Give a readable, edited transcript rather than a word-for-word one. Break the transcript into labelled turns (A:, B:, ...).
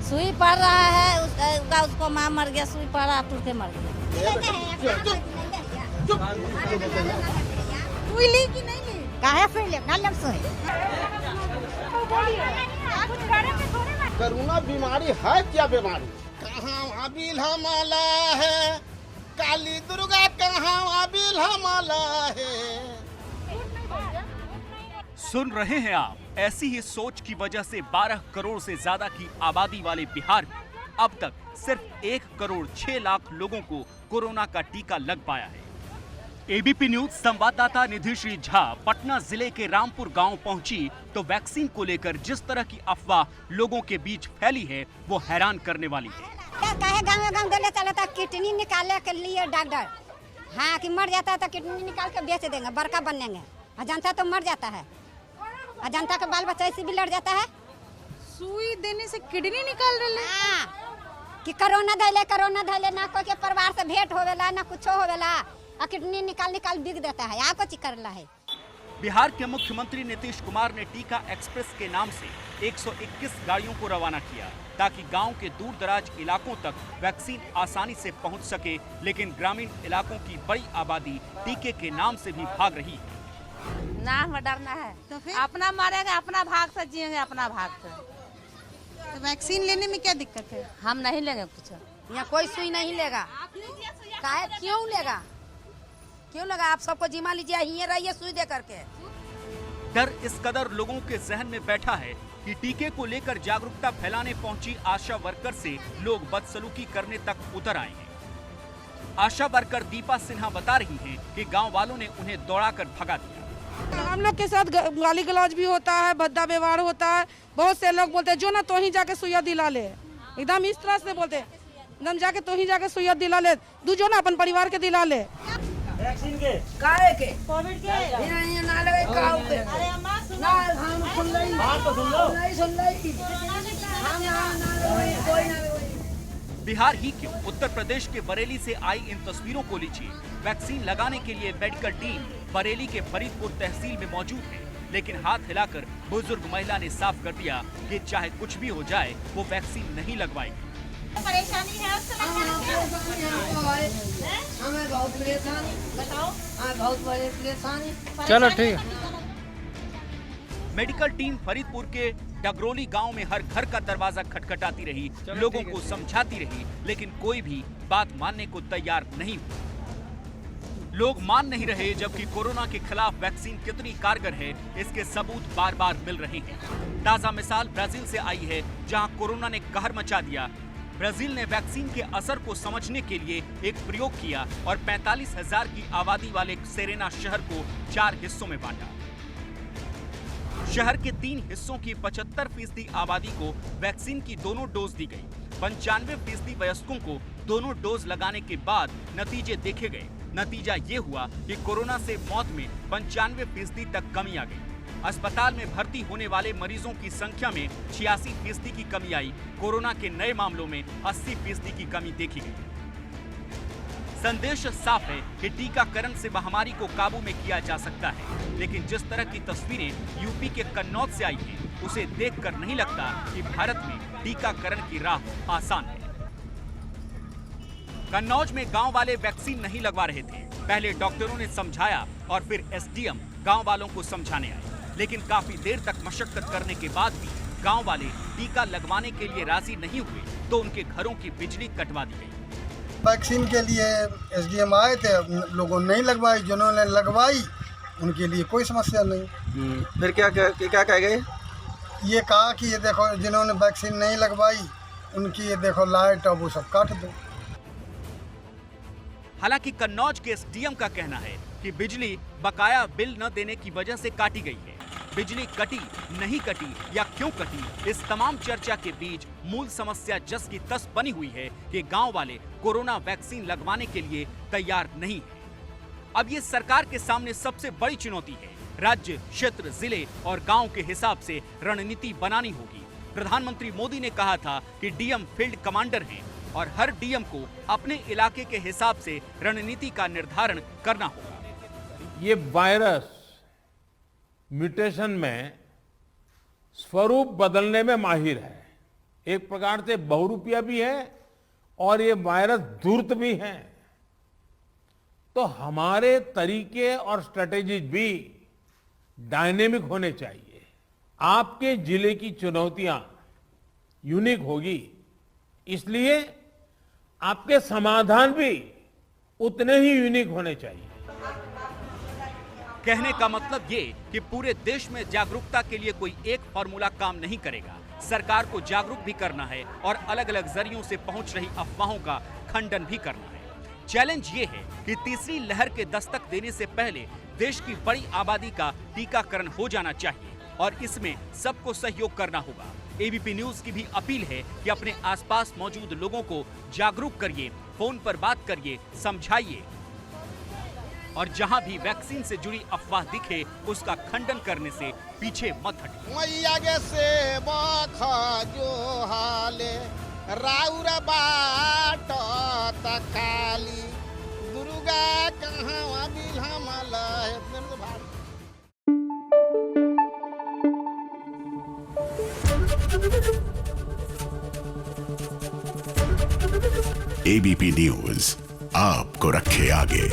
A: सुई पड़ रहा है उसको माँ मर गया, सुई पड़ रहा टूट के मर गया।
B: सुई ली कि नहीं ली?
A: काहे सुई ले ना ले सुई।
C: कोरोना बीमारी है क्या बीमारी? कहाँ अबिल हमाला है, काली दुर्गा कहाँ अबिल हमाला है।
D: सुन रहे हैं आप, ऐसी ही सोच की वजह से 12 करोड़ से ज्यादा की आबादी वाले बिहार में अब तक सिर्फ 1 करोड़ 6 लाख लोगों को कोरोना का टीका लग पाया है। एबीपी न्यूज संवाददाता निधिश्री झा पटना जिले के रामपुर गांव पहुंची तो वैक्सीन को लेकर जिस तरह की अफवाह लोगों के बीच फैली है वो हैरान करने वाली है।
B: कहे गाँव गले चला था किडनी निकालने के लिए डॉक्टर, हाँ कि मर जाता है तो किडनी निकाल के बेच देंगे, बड़का बनेंगे। अजंता तो मर जाता है, अजंता का बाल बच्चा इसी भी लड़ जाता है।
E: सुई देने से किडनी निकाल रहे
B: हाँ, कि कोरोना धैले ना कोई के परिवार से भेंट होवेला ना कुछ होवेला, और किडनी निकाल बिक देता है। आपको चीज करला है।
D: बिहार के मुख्यमंत्री नीतीश कुमार ने टीका एक्सप्रेस के नाम से 121 गाड़ियों को रवाना किया ताकि गांव के दूर दराज इलाकों तक वैक्सीन आसानी से पहुंच सके, लेकिन ग्रामीण इलाकों की बड़ी आबादी टीके के नाम से भी भाग रही है।
A: ना हमें डरना है
E: तो फिर?
A: अपना मरेंगे, अपना भाग से जिएंगे, अपना भाग से।
E: तो वैक्सीन लेने में क्या दिक्कत है?
A: हम नहीं लेंगे कुछ,
B: यहाँ कोई सुई नहीं लेगा। काहे क्यों लेगा? क्यों लगा? आप सबको जिम्मा लीजिए, यहीं रहिए सुई दे करके।
D: डर इस कदर लोगों के जहन में बैठा है कि टीके को लेकर जागरूकता फैलाने पहुंची आशा वर्कर से लोग बदसलूकी करने तक उतर आए हैं। आशा वर्कर दीपा सिन्हा बता रही हैं कि गांव वालों ने उन्हें दौड़ाकर भगा दिया।
F: हम लोग के साथ गाली गलौज भी होता है, भद्दा व्यवहार होता है। बहुत से लोग बोलते हैं जो ना तो ही जाके सुइया दिला ले, एकदम इस तरह से बोलते हैं, एकदम जाके तो ही जाके सुइया दिला ले, तू जो ना अपन परिवार के दिला ले।
G: वैक्सीन के
F: काहे के
E: कोविड के
F: ये ना लगे काऊ के
E: अरे अम्मा
F: ना हम सुन रही
G: बात तो सुन लो।
F: नहीं सुन रही हम ना लगे कोई ना लगे।
D: बिहार ही क्यों, उत्तर प्रदेश के बरेली से आई इन तस्वीरों को लीजिए। वैक्सीन लगाने के लिए मेडिकल टीम बरेली के फरीदपुर तहसील में मौजूद है, लेकिन हाथ हिलाकर बुजुर्ग महिला ने साफ कर दिया कि चाहे कुछ भी हो जाए वो वैक्सीन नहीं लगवाएगी।
E: परेशानी है उससे
F: हमें बहुत परेशानी,
E: बताओ।
F: बहुत परेशानी।
G: चलो ठीक है।
D: मेडिकल टीम फरीदपुर के डगरोली गांव में हर घर का दरवाजा खटखटाती रही, लोगों को समझाती रही, लेकिन कोई भी बात मानने को तैयार नहीं हुआ। लोग मान नहीं रहे, जबकि कोरोना के खिलाफ वैक्सीन कितनी कारगर है इसके सबूत बार बार मिल रहे हैं। ताजा मिसाल ब्राजील से आई है, जहां कोरोना ने कहर मचा दिया। ब्राजील ने वैक्सीन के असर को समझने के लिए एक प्रयोग किया और 45,000 की आबादी वाले सेरेना शहर को 4 हिस्सों में बांटा। शहर के 3 हिस्सों की 75% आबादी को वैक्सीन की दोनों डोज दी गई। 95% वयस्कों को दोनों डोज लगाने के बाद नतीजे देखे गए। नतीजा ये हुआ कि कोरोना से मौत में 95% तक कमी आ गई। अस्पताल में भर्ती होने वाले मरीजों की संख्या में 86% की कमी आई। कोरोना के नए मामलों में 80% की कमी देखी गई। संदेश साफ है कि टीकाकरण से महामारी को काबू में किया जा सकता है, लेकिन जिस तरह की तस्वीरें यूपी के कन्नौज से आई हैं, उसे देखकर नहीं लगता कि भारत में टीकाकरण की राह आसान है। कन्नौज में गांव वाले वैक्सीन नहीं लगवा रहे थे। पहले डॉक्टरों ने समझाया और फिर एसडीएम गांव वालों को समझाने आए, लेकिन काफी देर तक मशक्कत करने के बाद भी गांव वाले टीका लगवाने के लिए राजी नहीं हुए, तो उनके घरों की बिजली कटवा दी गई।
H: वैक्सीन के लिए एसडीएम आए थे, लोगों ने नहीं लगवाई, जिन्होंने लगवाई उनके लिए कोई समस्या नहीं।
G: फिर क्या कह गए?
H: ये कहा कि ये देखो जिन्होंने वैक्सीन नहीं लगवाई उनकी ये देखो लाइट अब वो सब काट दो।
D: हालांकि कन्नौज के एसडीएम का कहना है कि बिजली बकाया बिल न देने की वजह से काटी गई है। बिजली कटी, नहीं कटी या क्यों कटी, इस तमाम चर्चा के बीच मूल समस्या जस की तस बनी हुई है कि गांव वाले कोरोना वैक्सीन लगवाने के लिए तैयार नहीं है। अब ये सरकार के सामने सबसे बड़ी चुनौती है। राज्य, क्षेत्र, जिले और गांव के हिसाब से रणनीति बनानी होगी। प्रधानमंत्री मोदी ने कहा था कि डीएम फील्ड कमांडर हैं और हर डीएम को अपने इलाके के हिसाब से रणनीति का निर्धारण करना होगा।
I: ये वायरस म्यूटेशन में स्वरूप बदलने में माहिर है। एक प्रकार से बहुरूपिया भी है और ये वायरस धूर्त भी है। तो हमारे तरीके और स्ट्रेटेजीज भी डायनेमिक होने चाहिए। आपके जिले की चुनौतियां यूनिक होगी, इसलिए आपके समाधान भी उतने ही यूनिक होने चाहिए।
D: कहने का मतलब ये कि पूरे देश में जागरूकता के लिए कोई एक फॉर्मूला काम नहीं करेगा। सरकार को जागरूक भी करना है और अलग अलग जरियों से पहुंच रही अफवाहों का खंडन भी करना है। चैलेंज ये है कि तीसरी लहर के दस्तक देने से पहले देश की बड़ी आबादी का टीकाकरण हो जाना चाहिए और इसमें सबको सहयोग करना होगा। एबीपी न्यूज की भी अपील है कि अपने आसपास मौजूद लोगों को जागरूक करिए, फोन पर बात करिए, समझाइए और जहां भी वैक्सीन से जुड़ी अफवाह दिखे उसका खंडन करने से पीछे मत हटिए।
C: मैया गे से बखा जो हाले राउर बाट तकाली दुर्गा कहाँ बिलहमला
J: एबीपी न्यूज आपको रखे आगे।